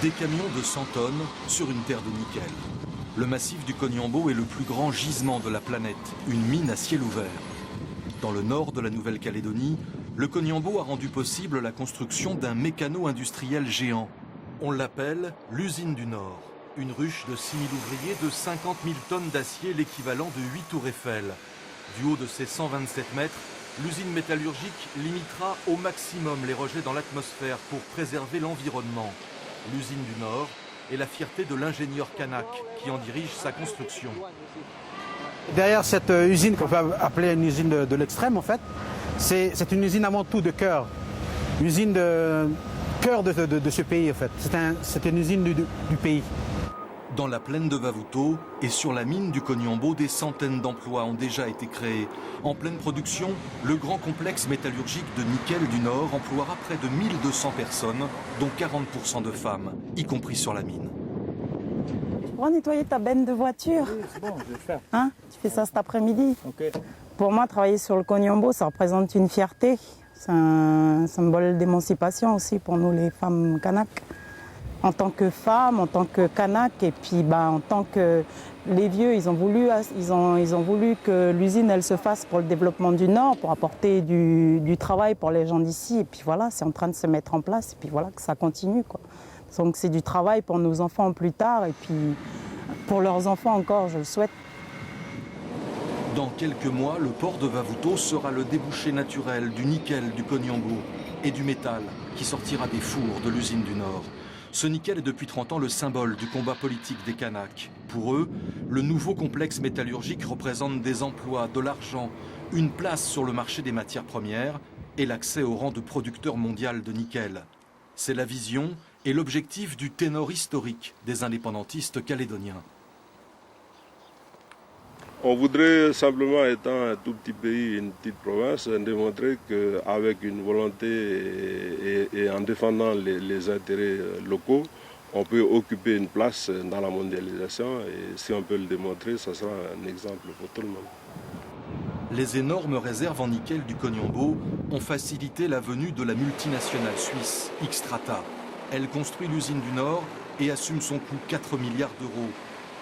Des camions de 100 tonnes sur une terre de nickel. Le massif du Koniambo est le plus grand gisement de la planète, une mine à ciel ouvert. Dans le nord de la Nouvelle-Calédonie, le Koniambo a rendu possible la construction d'un mécano-industriel géant. On l'appelle l'usine du Nord. Une ruche de 6 000 ouvriers de 50 000 tonnes d'acier, l'équivalent de 8 tours Eiffel. Du haut de ses 127 mètres, l'usine métallurgique limitera au maximum les rejets dans l'atmosphère pour préserver l'environnement. L'usine du Nord est la fierté de l'ingénieur kanak qui en dirige sa construction. Derrière cette usine qu'on peut appeler une usine de l'extrême, en fait, c'est une usine avant tout de cœur. Une usine de cœur de ce pays, en fait. C'est une usine du pays. Dans la plaine de Vavuto et sur la mine du Koniambo, des centaines d'emplois ont déjà été créés. En pleine production, le grand complexe métallurgique de nickel du Nord emploiera près de 1200 personnes, dont 40% de femmes, y compris sur la mine. Tu pourras nettoyer ta benne de voiture? Oui, c'est bon, je vais le faire. Hein? Tu fais ça cet après-midi? Ok. Pour moi, travailler sur le Koniambo, ça représente une fierté. C'est un symbole d'émancipation aussi pour nous, les femmes kanaks. En tant que femme, en tant que kanak, et puis en tant que les vieux, ils ont voulu que l'usine elle se fasse pour le développement du Nord, pour apporter du travail pour les gens d'ici. Et puis voilà, c'est en train de se mettre en place, et puis voilà que ça continue, quoi. Donc c'est du travail pour nos enfants plus tard, et puis pour leurs enfants encore, je le souhaite. Dans quelques mois, le port de Vavuto sera le débouché naturel du nickel du Koniambo et du métal qui sortira des fours de l'usine du Nord. Ce nickel est depuis 30 ans le symbole du combat politique des Kanaks. Pour eux, le nouveau complexe métallurgique représente des emplois, de l'argent, une place sur le marché des matières premières et l'accès au rang de producteur mondial de nickel. C'est la vision et l'objectif du ténor historique des indépendantistes calédoniens. On voudrait simplement, étant un tout petit pays, une petite province, démontrer qu'avec une volonté et en défendant les intérêts locaux, on peut occuper une place dans la mondialisation et si on peut le démontrer, ça sera un exemple pour tout le monde. Les énormes réserves en nickel du Koniambo ont facilité la venue de la multinationale suisse Xstrata. Elle construit l'usine du Nord et assume son coût 4 milliards d'euros.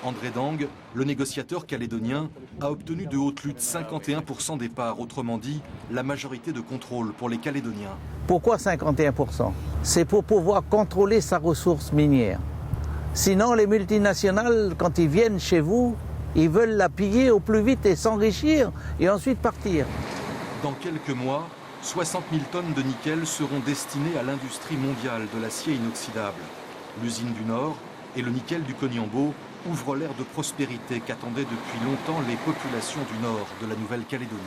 André Dang, le négociateur calédonien, a obtenu de haute lutte 51% des parts, autrement dit, la majorité de contrôle pour les Calédoniens. Pourquoi 51%? C'est pour pouvoir contrôler sa ressource minière. Sinon, les multinationales, quand ils viennent chez vous, ils veulent la piller au plus vite et s'enrichir et ensuite partir. Dans quelques mois, 60 000 tonnes de nickel seront destinées à l'industrie mondiale de l'acier inoxydable. L'usine du Nord et le nickel du Koniambo ouvrent l'ère de prospérité qu'attendaient depuis longtemps les populations du nord de la Nouvelle-Calédonie.